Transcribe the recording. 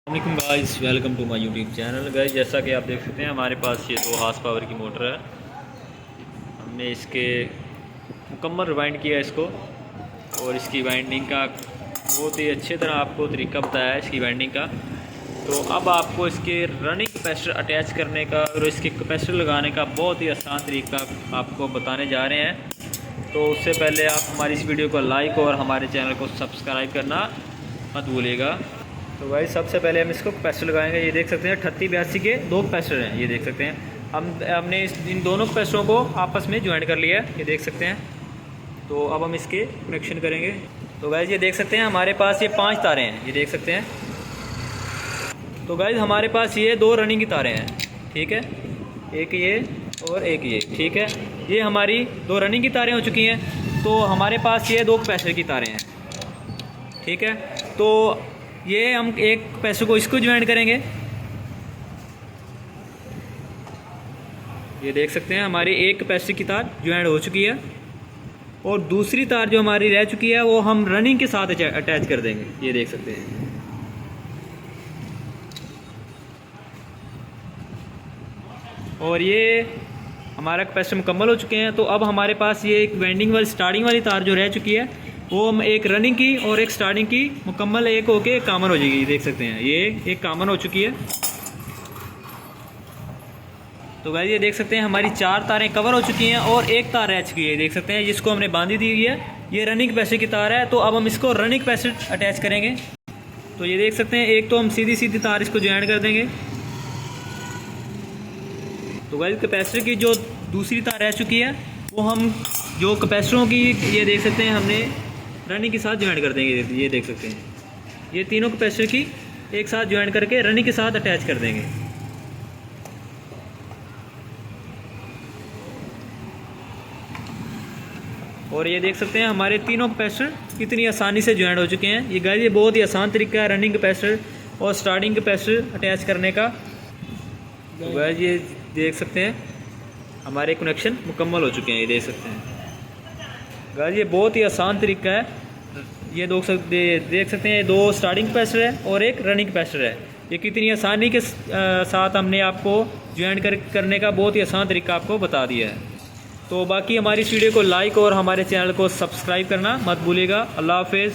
वालेकुम guys, welcome to my YouTube channel. Guys, जैसा कि आप देख सकते हैं हमारे पास ये 2 हॉर्स पावर की मोटर है। हमने इसके मुकम्मल रिवाइंड किया इसको और इसकी वाइंडिंग का बहुत ही अच्छे तरह आपको तरीका बताया है इसकी वाइंडिंग का। तो अब आपको इसके रनिंग कैपेसिटर अटैच करने का और इसके कैपेसिटर लगाने का बहुत ही आसान तरीका आपको बताने जा रहे हैं। तो उससे पहले आप हमारी इस वीडियो को लाइक और हमारे चैनल को सब्सक्राइब करना मत भूलिएगा। तो भाई सबसे पहले हम इसको कैपेसिटर लगाएंगे। ये देख सकते हैं 3882 के 2 कैपेसिटर हैं। ये देख सकते हैं हमने इन दोनों कैपेसिटरों को आपस में ज्वाइन कर लिया है। ये देख सकते हैं। तो अब हम इसके कनेक्शन करेंगे। तो गाइज ये देख सकते हैं हमारे पास ये 5 तारें हैं। ये देख सकते हैं। तो गाइज हमारे पास ये 2 रनिंग की तारें हैं, ठीक है, एक ये और एक ये, ठीक है। ये हमारी 2 रनिंग की तारें हो चुकी हैं। तो हमारे पास ये 2 कैपेसिटर की तारें हैं, ठीक है। तो ये हम एक कैपेसिटर को इसको ज्वाइन करेंगे। ये देख सकते हैं हमारी एक कैपेसिटर की तार ज्वाइन हो चुकी है और दूसरी तार जो हमारी रह चुकी है वो हम रनिंग के साथ अटैच कर देंगे। ये देख सकते हैं। और ये हमारा कैपेसिटर मुकम्मल हो चुके हैं। तो अब हमारे पास ये एक वाइंडिंग वाली स्टार्टिंग वाली तार जो रह चुकी है वो हम एक रनिंग की और एक स्टार्टिंग की मुकम्मल एक होके कॉमन हो जाएगी। देख सकते हैं ये एक कॉमन हो चुकी है। तो गाइस ये देख सकते हैं हमारी 4 तारें कवर हो चुकी हैं और एक तार रह चुकी है। देख सकते हैं जिसको हमने बांधी दी हुई है, ये रनिंग कैपेसिटर की तार है। तो अब हम इसको रनिंग कैपेसिटर अटैच करेंगे। तो ये देख सकते हैं एक तो हम सीधी सीधी तार इसको ज्वाइन कर देंगे। तो गाइस कैपेसिटर की जो दूसरी तार रह चुकी है वो हम जो कैपेसिटरों की ये देख सकते हैं हमने रनिंग के साथ ज्वाइन कर देंगे। ये देख सकते हैं ये तीनों कैपेसिटर की एक साथ ज्वाइन करके रनिंग के साथ अटैच कर देंगे। और ये देख सकते हैं हमारे तीनों कैपेसिटर कितनी आसानी से ज्वाइन हो चुके हैं। ये गाइस ये बहुत ही आसान तरीका है रनिंग कैपेसिटर और स्टार्टिंग कैपेसिटर अटैच करने का। तो गाइस ये देख सकते हैं हमारे कनेक्शन मुकम्मल हो चुके हैं। ये देख सकते हैं गाइस ये बहुत ही आसान तरीका है। ये देख सकते हैं 2 स्टार्टिंग कैपेसिटर है और एक रनिंग कैपेसिटर है। ये कितनी आसानी के साथ हमने आपको ज्वाइन करने का बहुत ही आसान तरीका आपको बता दिया है। तो बाकी हमारी इस वीडियो को लाइक और हमारे चैनल को सब्सक्राइब करना मत भूलिएगा। अल्लाह हाफिज़।